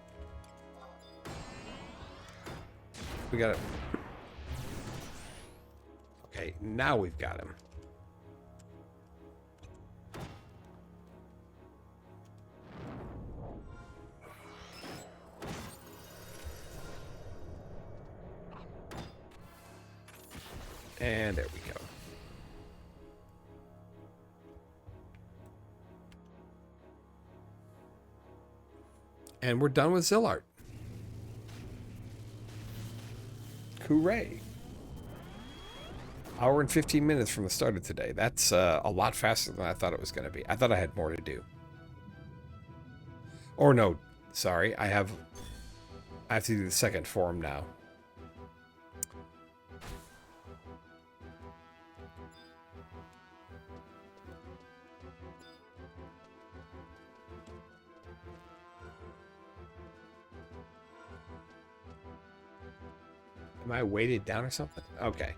We got it. Okay, now we've got him. And there we go. And we're done with Zilart. Hooray. Hour and 15 minutes from the start of today. That's a lot faster than I thought it was going to be. I thought I had more to do. Or no, Sorry, I have to do the second form now. Am I weighted down or something? Okay.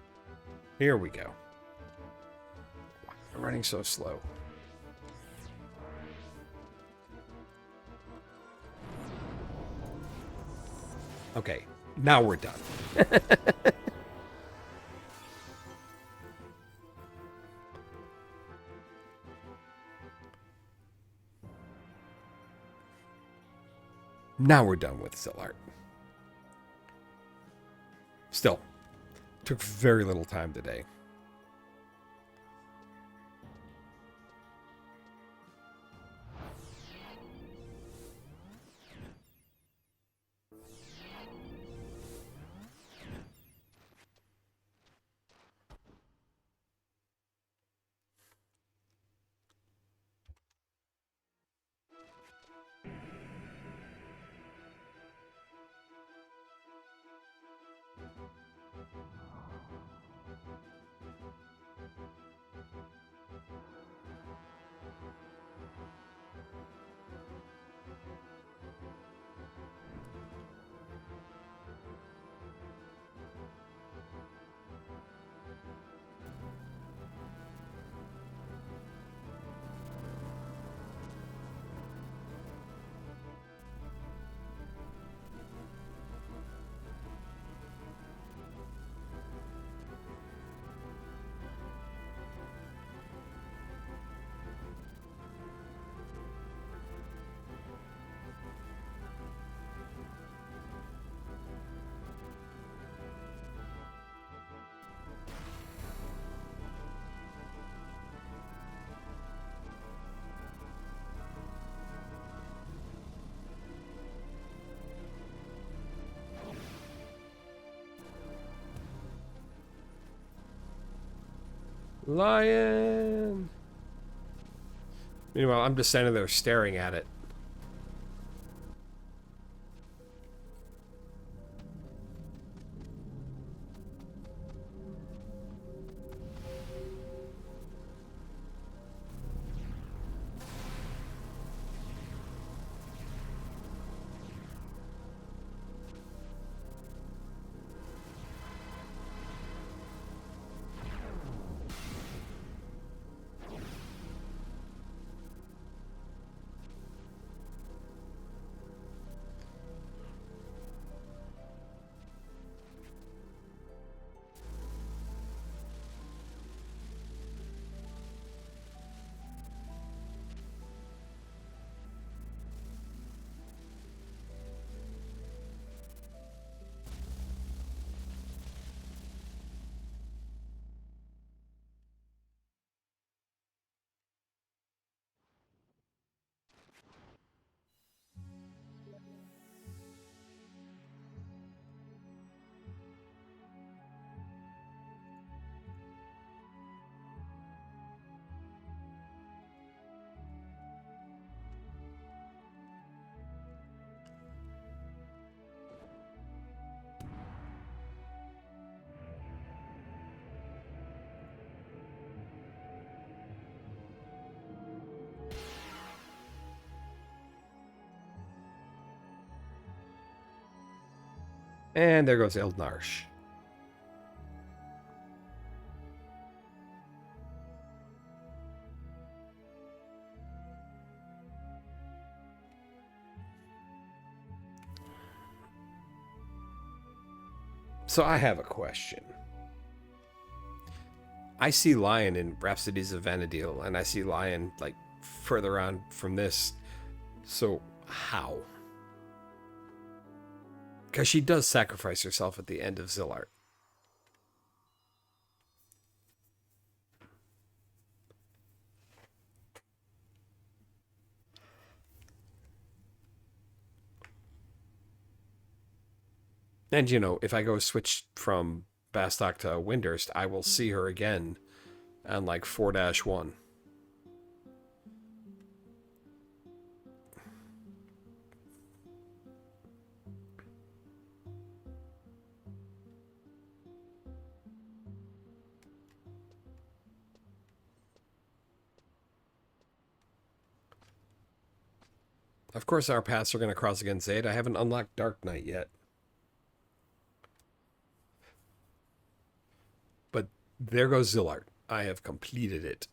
Here we go. I'm running so slow. Okay, now we're done. Now we're done with Zilart. Still, took very little time today. Lion! Meanwhile, I'm just standing there staring at it. And there goes Eldnarsh. So I have a question. I see Lion in Rhapsodies of Vanadil, and I see Lion, like, further on from this. So, how? Because she does sacrifice herself at the end of Zilart. And, you know, if I go switch from Bastok to Windurst, I will see her again on, like, 4-1. Of course, our paths are going to cross again, Zaid. I haven't unlocked Dark Knight yet. But there goes Zilart. I have completed it.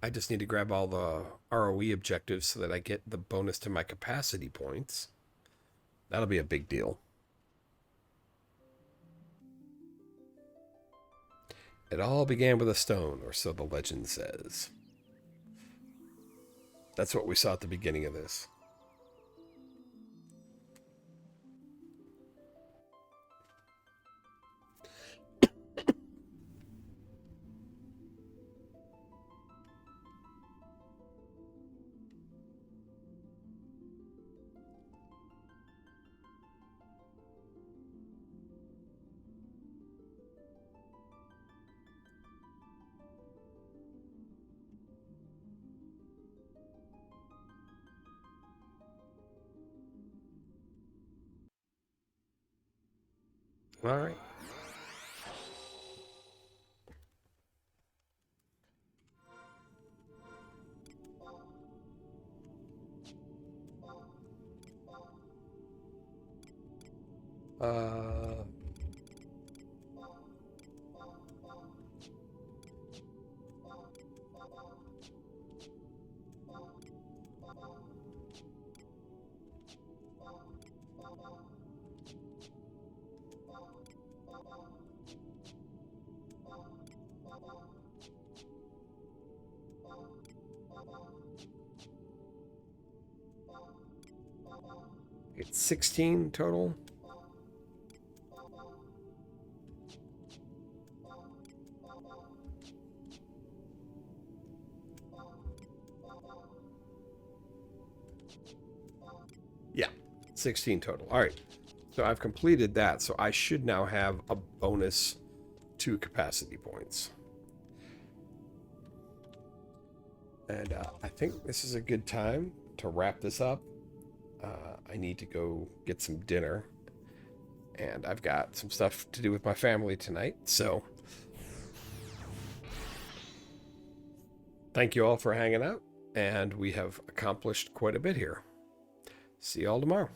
I just need to grab all the ROE objectives so that I get the bonus to my capacity points. That'll be a big deal. It all began with a stone, or so the legend says. That's what we saw at the beginning of this. All right. Uh, it's 16 total. Yeah, 16 total. All right. So I've completed that. So I should now have a bonus to capacity points. And I think this is a good time to wrap this up. I need to go get some dinner. And I've got some stuff to do with my family tonight. So thank you all for hanging out. And we have accomplished quite a bit here. See you all tomorrow.